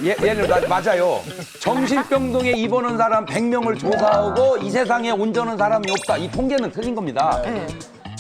예를 들어 맞아요. 정신병동에 입원한 사람 100명을 조사하고 이 세상에 온전한 사람이 없다. 이 통계는 틀린 겁니다.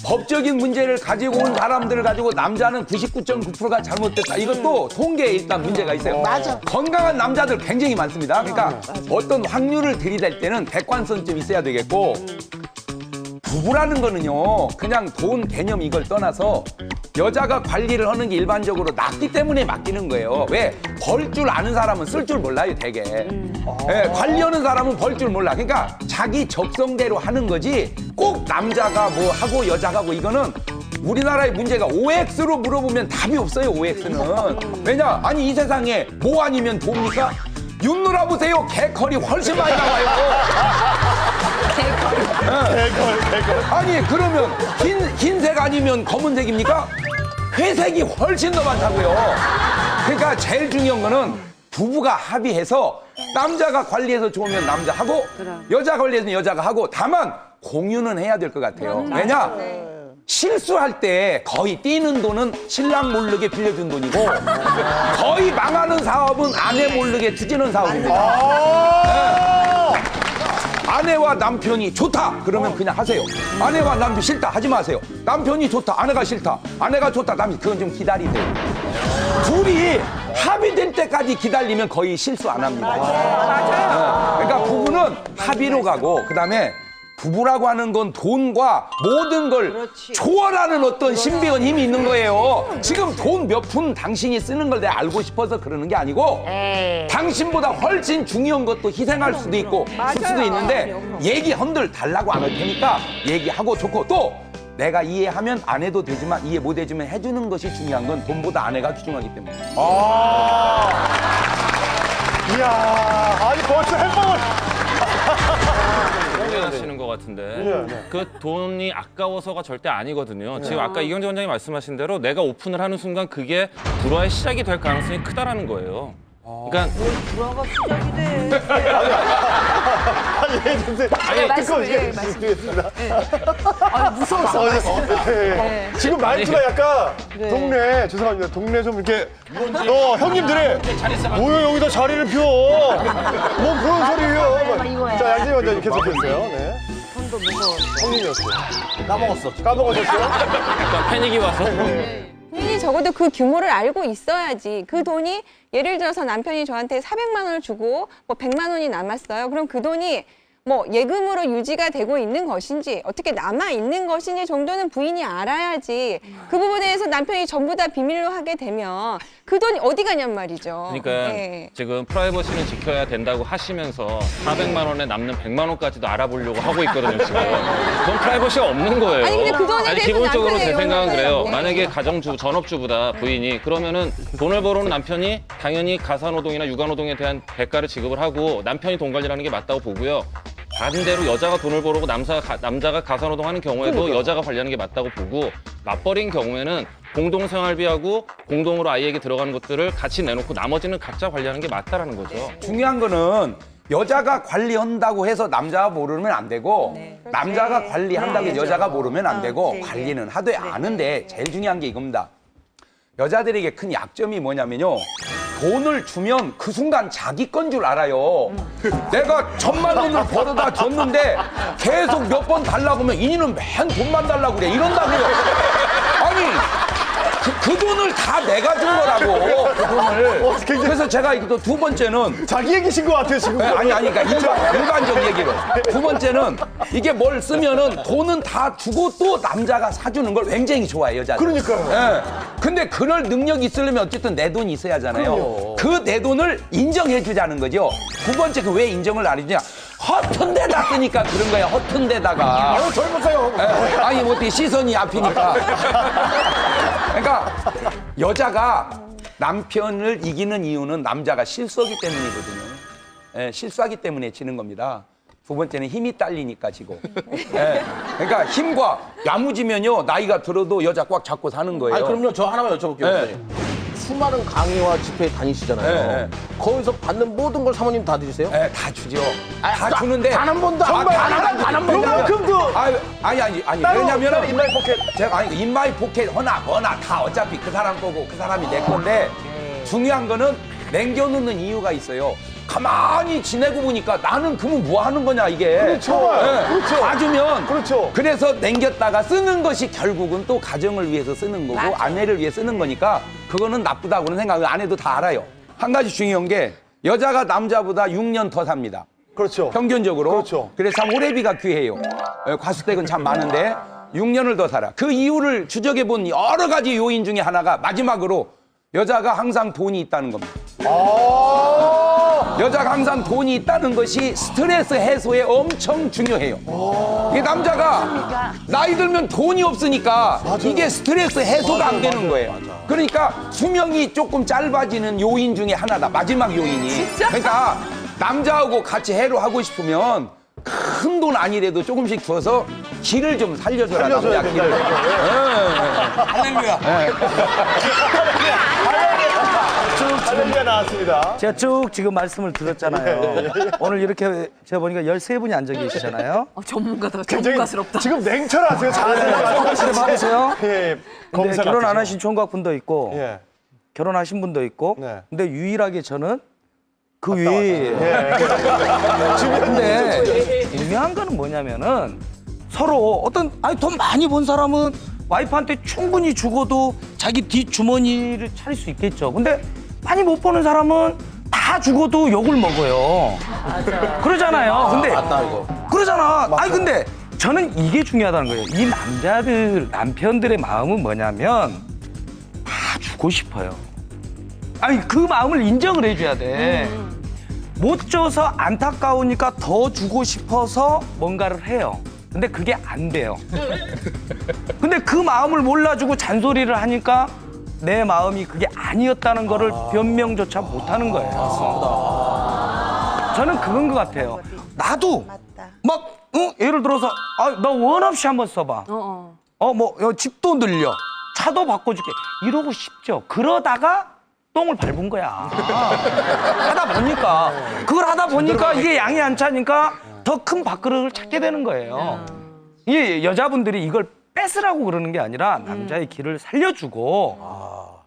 법적인 문제를 가지고 온 사람들을 가지고 남자는 99.9%가 잘못됐다. 이것도 통계에 일단 문제가 있어요. 맞아. 건강한 남자들 굉장히 많습니다. 그러니까 어떤 확률을 들이댈 때는 객관성 좀 있어야 되겠고 부부라는 거는요. 그냥 돈 개념 이걸 떠나서 여자가 관리를 하는 게 일반적으로 낫기 때문에 맡기는 거예요. 왜? 벌 줄 아는 사람은 쓸 줄 몰라요, 되게. 예, 관리하는 사람은 벌 줄 몰라. 그러니까 자기 적성대로 하는 거지 꼭 남자가 뭐 하고 여자가 하고 이거는 우리나라의 문제가 OX로 물어보면 답이 없어요, OX는. 왜냐? 아니, 이 세상에 뭐 아니면 돕니까? 윤 누나 보세요. 개컬이 훨씬 많이 나와요. 개컬. 아니, 그러면 흰색 아니면 검은색입니까? 회색이 훨씬 더 많다고요. 그러니까 제일 중요한 거는 부부가 합의해서 남자가 관리해서 좋으면 남자 하고 여자 관리해서 여자가 하고 다만 공유는 해야 될 것 같아요. 왜냐? 실수할 때 거의 뛰는 돈은 신랑 모르게 빌려준 돈이고 거의 망하는 사업은 아내 모르게 추진한 사업입니다. 아내와 남편이 좋다 그러면 그냥 하세요. 아내와 남편 싫다 하지 마세요. 남편이 좋다 아내가 싫다 아내가 좋다 남편 그건 좀 기다리세요. 둘이 합의될 때까지 기다리면 거의 실수 안 합니다. 맞아요. 그러니까 부부는 합의로 가고 그다음에 부부라고 하는 건 돈과 모든 걸 초월하는 어떤 신비한 힘이 있는 거예요. 지금 돈 몇 푼 당신이 쓰는 걸 내가 알고 싶어서 그러는 게 아니고 당신보다 훨씬 중요한 것도 희생할 수도 있고 쓸 수도 있는데 얘기 한들 달라고 안 할 테니까 얘기하고 좋고 또 내가 이해하면 안 해도 되지만 이해 못 해주면 해주는 것이 중요한 건 돈보다 아내가 귀중하기 때문에. 이야, 아니 벌써 햄버거. 하시는 것 같은데 그 돈이 아까워서가 절대 아니거든요. 지금 아까 이경재 원장이 말씀하신 대로 내가 오픈을 하는 순간 그게 불화의 시작이 될 가능성이 크다라는 거예요. 그러니까 불화가 시작이 돼. 아니, 근데 말씀드리겠습니다. 무서워서. 지금 말투가 약간 동네 죄송합니다. 동네 좀 이렇게 형님들이 뭐야 여기다 자리를 펴. 뭐 그런 소리예요. 자 양진희 원장님 계속해주세요. 네. 돈도 무서워. 형님이었어요. 까먹으셨어요? 약간 패닉이 와서 본인이 적어도 그 규모를 알고 있어야지. 그 돈이 예를 들어서 남편이 저한테 400만 원을 주고 뭐 100만 원이 남았어요. 그럼 그 돈이 뭐 예금으로 유지가 되고 있는 것인지 어떻게 남아 있는 것인지 정도는 부인이 알아야지. 그 부분에 대해서 남편이 전부 다 비밀로 하게 되면 그 돈이 어디 가냔 말이죠. 그러니까 네. 지금 프라이버시는 지켜야 된다고 하시면서 400만 원에 남는 100만 원까지도 알아보려고 하고 있거든요, 지금. 그건 프라이버시가 없는 거예요. 아니, 근데 그 돈에 대해서 기본적으로 제 남편의 생각은 의견을 그래요. 네. 만약에 가정주, 전업주부다, 부인이. 그러면은 돈을 벌어오는 남편이 당연히 가사노동이나 육아노동에 대한 대가를 지급을 하고 남편이 돈 관리하는 게 맞다고 보고요. 반대로 여자가 돈을 벌고 남자가 가사노동하는 경우에도 여자가 관리하는 게 맞다고 보고 맞벌이인 경우에는 공동생활비하고 공동으로 아이에게 들어가는 것들을 같이 내놓고 나머지는 각자 관리하는 게 맞다라는 거죠. 중요한 거는 여자가 관리한다고 해서 남자가 모르면 안 되고 남자가 관리한다고 해서 여자가 모르면 안 되고 관리는 하되 아는데 제일 중요한 게 이겁니다. 여자들에게 큰 약점이 뭐냐면요. 돈을 주면 그 순간 자기 건 줄 알아요. 내가 1,000만 원을 벌어다 줬는데 계속 몇 번 달라고 하면 이니는 맨 돈만 달라고 그래. 이런다고요. 아니 그 돈을 다 내가 준 거라고. 그 돈을. 그래서 제가 또 두 번째는 자기 얘기신 것 같아요 지금. 아니 그러니까 일반적 얘기로. 두 번째는 이게 뭘 쓰면은 돈은 다 주고 또 남자가 사주는 걸 굉장히 좋아해 여자들. 그러니까요. 예. 근데 그럴 능력이 있으려면 어쨌든 내 돈이 있어야 하잖아요. 그 내 돈을 인정해 주자는 거죠. 두 번째 그 왜 인정을 안 해주냐? 허튼 데다 쓰니까 그런 거야. 허튼 데다가. 아유 젊었어요. 아니 뭐 어떻게 시선이 앞이니까. 그러니까 여자가 남편을 이기는 이유는 남자가 실수하기 때문이거든요. 예, 실수하기 때문에 지는 겁니다. 두 번째는 힘이 딸리니까 지고. 예, 그러니까 힘과 야무지면요 나이가 들어도 여자 꽉 잡고 사는 거예요. 아니 그럼요. 저 하나만 여쭤볼게요. 네. 수많은 강의와 집회에 다니시잖아요. 네. 거기서 받는 모든 걸 사모님 다 드리세요? 예, 다 주죠. 다 주는데 단 한 번도 안 단한 번도 그만큼도 아니 따로 왜냐면은 인마이 포켓. 제가 아니 인마이 포켓 허나 뭐나 다 어차피 그 사람 거고 그 사람이 내 건데 중요한 거는 남겨놓는 이유가 있어요. 가만히 지내고 보니까 나는 그러면 뭐 하는 거냐 이게. 그렇죠. 그렇죠. 봐주면 그렇죠. 그래서 남겼다가 쓰는 것이 결국은 또 가정을 위해서 쓰는 거고 아내를 위해 쓰는 거니까 그거는 나쁘다고는 생각을 아내도 다 알아요. 한 가지 중요한 게 여자가 남자보다 6년 더 삽니다. 그렇죠. 평균적으로. 그렇죠. 그래서 참 오래비가 귀해요. 과수댁은 참 많은데 6년을 더 살아. 그 이유를 추적해 본 여러 가지 요인 중에 하나가 마지막으로 여자가 항상 돈이 있다는 겁니다. 여자가 항상 돈이 있다는 것이 스트레스 해소에 엄청 중요해요. 이게 남자가 나이 들면 돈이 없으니까 이게 스트레스 해소가 안 되는 거예요. 그러니까 수명이 조금 짧아지는 요인 중에 하나다. 마지막 요인이. 그러니까 남자하고 같이 해로하고 싶으면 큰 돈 아니래도 조금씩 주어서 기를 좀 살려줘라. 살려줘야 남자 된다, 기를. 이거. 할렐루야 나왔습니다. 제가 쭉 지금 말씀을 들었잖아요. 오늘 이렇게 제가 보니까 13분이 앉아 계시잖아요. 전문가다. 굉장히 전문가스럽다. 지금 냉철하세요. 자세가. 근데 봐보세요. 예, 근데 검사 결혼 안 같으시고. 하신 총각분도 있고 예. 결혼하신 분도 있고 네. 근데 유일하게 저는 그 위에 예. 근데 중요한 거는 뭐냐면은 서로 어떤 아니 돈 많이 번 사람은 와이프한테 충분히 주고도 자기 뒷주머니를 차릴 수 있겠죠. 근데 많이 못 버는 사람은 다 주고도 욕을 먹어요. 그러잖아요. 근데 맞다 이거. 그러잖아. 아니 근데 저는 이게 중요하다는 거예요. 이 남자들 남편들의 마음은 뭐냐면 다 주고 싶어요. 아니 그 마음을 인정을 해줘야 돼. 못 줘서 안타까우니까 더 주고 싶어서 뭔가를 해요. 근데 그게 안 돼요. 근데 그 마음을 몰라주고 잔소리를 하니까 내 마음이 그게 아니었다는 거를 변명조차 못하는 거예요. 저는 그건 것 같아요. 나도 막 예를 들어서 나 원 없이 한번 써봐. 집도 늘려, 차도 바꿔줄게 이러고 싶죠. 그러다가 똥을 밟은 거야. 그걸 하다 보니까 이게 양이 안 차니까 더 큰 밥그릇을 찾게 되는 거예요. 이 여자분들이 이걸 뺏으라고 그러는 게 아니라 남자의 길을 살려주고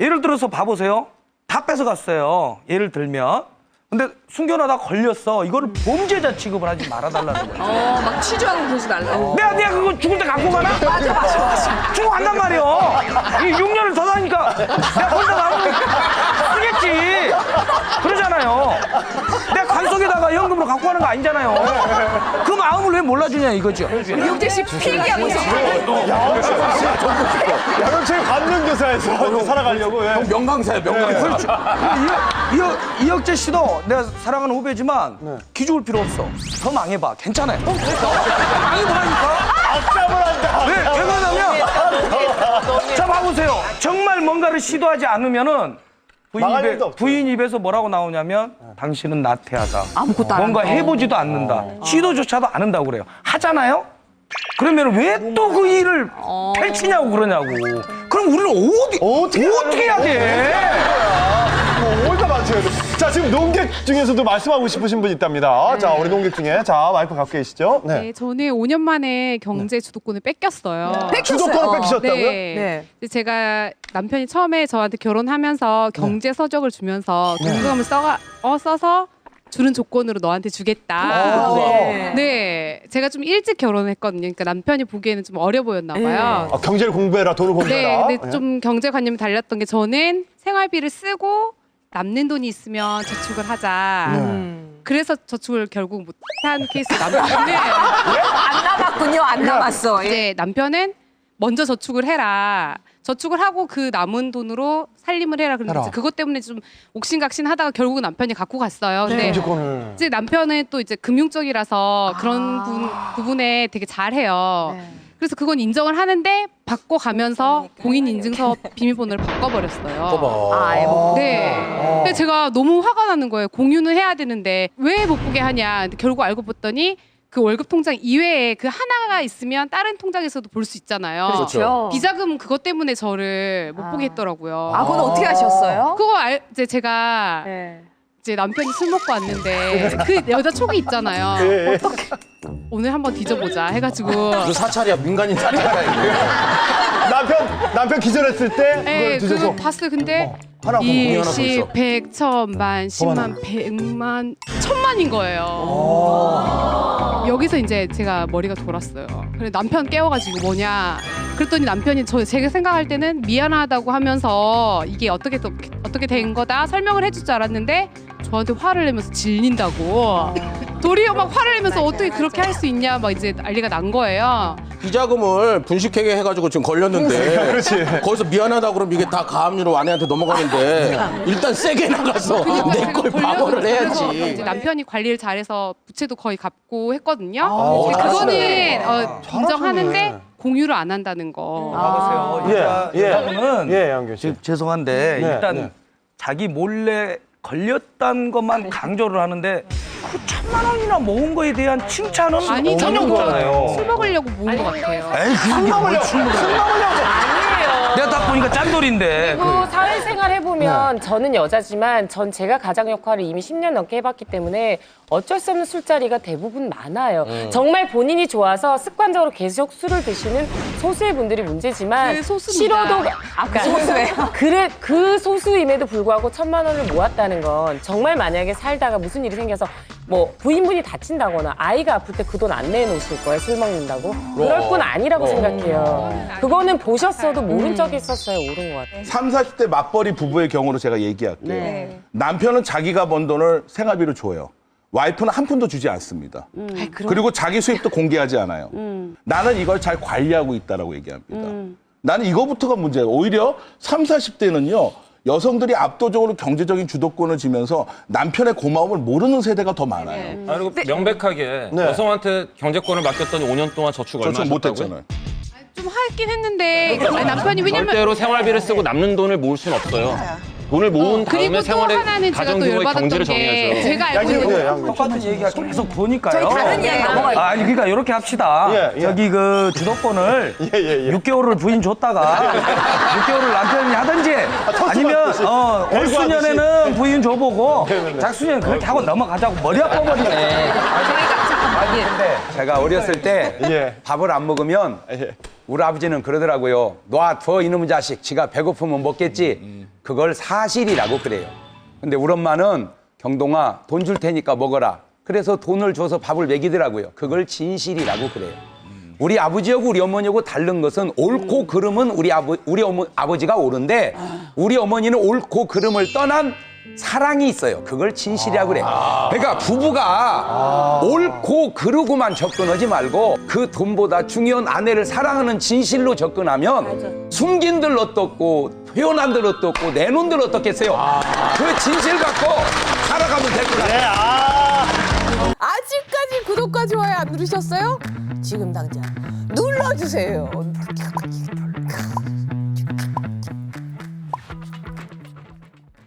예를 들어서 봐보세요. 다 뺏어갔어요. 예를 들면. 근데 숨겨놓다 걸렸어. 이거를 범죄자 취급을 하지 말아달라는 거예요. 막 취조하는 보지 말라고. 내가 그거 죽을 때 갖고 가나? 맞아. 주고 간단 말이야. 이 6년을 더 사니까 내가 혼자 남으면 쓰겠지. 그러잖아요. 내가 간속에다가 현금으로 갖고 가는 거 아니잖아요. 그 마음을 왜 몰라주냐 이거죠. 이용재 씨 필기하고 있어. 야경철 관능교사에서 살아가려고. 예. 명강사예요, 명강사. 이혁재 씨도 내가 사랑하는 후배지만 기죽을 필요 없어. 더 망해봐. 괜찮아요. 망해보라니까. 악담을 한다. 왜 그러냐면 자 봐보세요. 정말 뭔가를 시도하지 않으면은 망할 일도 없죠. 부인 입에서 뭐라고 나오냐면 당신은 나태하다. 아무것도 안 뭔가 한다. 해보지도 않는다. 시도조차도 안 한다고 그래요. 하잖아요? 그러면 왜 또 그 일을 펼치냐고 그러냐고. 그럼 우리는 어떻게 해야 돼? 어디다 맞춰야 돼? 자, 지금 농객 중에서도 말씀하고 싶으신 분 있답니다. 자, 우리 농객 중에. 자, 와이프 갖고 계시죠? 네. 네, 저는 5년 만에 경제 주도권을 뺏겼어요. 주도권을 뺏기셨다고요? 네. 이제 제가 남편이 처음에 저한테 결혼하면서 경제 서적을 주면서 돈금을 써서 주는 조건으로 너한테 주겠다. 네, 제가 좀 일찍 결혼했거든요. 그러니까 남편이 보기에는 좀 어려 보였나 봐요. 경제를 공부해라, 돈을 공부해라. 네, 근데 좀 경제관념이 달렸던 게 저는 생활비를 쓰고 남는 돈이 있으면 저축을 하자. 그래서 저축을 결국 못한 케이스 남편은 안 남았군요. 안 남았어. 예. 이제 남편은 먼저 저축을 해라. 저축을 하고 그 남은 돈으로 살림을 해라. 그런데 이제 그것 때문에 좀 옥신각신 하다가 결국은 남편이 갖고 갔어요. 근데 이제 남편은 또 이제 금융적이라서 그런 부분에 되게 잘해요. 그래서 그건 인정을 하는데 바꿔가면서 공인인증서 비밀번호를 바꿔버렸어요. 네. 근데 제가 너무 화가 나는 거예요. 공유는 해야 되는데 왜 못 보게 하냐. 근데 결국 알고 봤더니 그 월급 통장 이외에 그 하나가 있으면 다른 통장에서도 볼 수 있잖아요. 그렇죠. 비자금 그것 때문에 저를 못 보게 했더라고요. 그건 어떻게 하셨어요? 그거 이제 제가 네. 이제 남편이 술 먹고 왔는데 그 여자 촉이 있잖아요. 어떻게 오늘 한번 뒤져보자 해가지고 이거 사찰이야, 민간인 사찰이야. 남편 기절했을 때 네, 그걸 뒤져서. 그거 봤어요. 근데 하나 공이 하나 더 10, 있어. 100, 1000만, 10만, 100만, 1000만인 거예요. 여기서 이제 제가 머리가 돌았어요. 그래 남편 깨워가지고 뭐냐. 그랬더니 남편이 제가 생각할 때는 미안하다고 하면서 이게 어떻게 된 거다 설명을 해줄 줄 알았는데 저한테 화를 내면서 질린다고. 도리어 막 화를 내면서 어떻게 그렇게 할 수 있냐 막 이제 난리가 난 거예요. 비자금을 분식회계 해가지고 지금 걸렸는데 거기서 미안하다고 그러면 이게 다 가압류로 아내한테 넘어가는데 일단 세게 나가서 내 걸 방어를 그래서 이제 해야지. 남편이 관리를 잘해서 부채도 거의 갚고 했거든요. 근데 잘하시네. 그거는 인정하는데 공유를 안 한다는 거. 봐보세요. 예, 예. 이거는 예, 양규 씨. 죄송한데 네, 일단 네. 자기 몰래 걸렸다는 것만 강조를 하는데 그 1000만 원이나 모은 거에 대한 칭찬은 아니 전혀 저는 없잖아요. 술 먹으려고 모은 것 같아요. 에이 그게 뭘 술 먹으려고. 내가 딱 보니까 짠돌인데. 그리고 사회생활 해보면 저는 여자지만 전 제가 가장 역할을 이미 10년 넘게 해봤기 때문에 어쩔 수 없는 술자리가 대부분 많아요. 정말 본인이 좋아서 습관적으로 계속 술을 드시는 소수의 분들이 문제지만 그 소수입니다. 싫어도 그래 그 소수임에도 불구하고 1000만 원을 모았다는 건 정말 만약에 살다가 무슨 일이 생겨서 뭐 부인분이 다친다거나 아이가 아플 때 그 돈 안 내놓으실 거예요 술 먹는다고 그럴 건 아니라고 생각해요. 그거는 보셨어도 모른 척 있었어요. 옳은 것 같아요. 30, 40대 맞벌이 부부의 경우로 제가 얘기할게요. 남편은 자기가 번 돈을 생활비로 줘요. 와이프는 한 푼도 주지 않습니다. 그리고 자기 수입도 공개하지 않아요. 나는 이걸 잘 관리하고 있다라고 얘기합니다. 나는 이거부터가 문제예요. 오히려 30, 40대는요. 여성들이 압도적으로 경제적인 주도권을 쥐면서 남편의 고마움을 모르는 세대가 더 많아요. 그리고 명백하게 네. 여성한테 경제권을 맡겼더니 5년 동안 저축 얼마 저축 하셨다고요? 못했잖아요. 좀 하긴 했는데 아니, 남편이 왜냐면 절대로 생활비를 쓰고 남는 돈을 모을 수는 없어요. 돈을 모은 그리고 다음에 또 생활의 하나는 제가 또 가정규모의 열받았던 경제를 게 정해야죠. 제가 알고 양규 있는 씨, 양규 씨. 똑같은 얘기가 계속 보니까요. 다른 이야기 넘어갈게요. 아니 그러니까 이렇게 합시다. 예, 예. 저기 그 주도권을 예, 예, 예. 6개월을 부인 줬다가 6개월을 남편이 하든지 아니면 올 수년에는 부인 줘보고 작수년 그렇게 하고 넘어가자고 머리 아파버리네. 아니 근데 제가 어렸을 때 예. 밥을 안 먹으면 우리 아버지는 그러더라고요. 놔둬 이놈의 자식. 지가 배고프면 먹겠지. 그걸 사실이라고 그래요. 근데 우리 엄마는 경동아 돈 줄 테니까 먹어라. 그래서 돈을 줘서 밥을 먹이더라고요. 그걸 진실이라고 그래요. 우리 아버지하고 우리 어머니하고 다른 것은 옳고 그름은 우리 아버지가 옳은데 우리 어머니는 옳고 그름을 떠난 사랑이 있어요. 그걸 진실이라고 그래. 그러니까 부부가 옳고 그르고만 접근하지 말고 그 돈보다 중요한 아내를 사랑하는 진실로 접근하면 숨긴 들 어떻고 표현한 들 어떻고 내놓은 들 어떻겠어요. 그 진실 갖고 살아가면 될 것 같아요. 아직까지 구독과 좋아요 안 누르셨어요? 지금 당장 눌러주세요.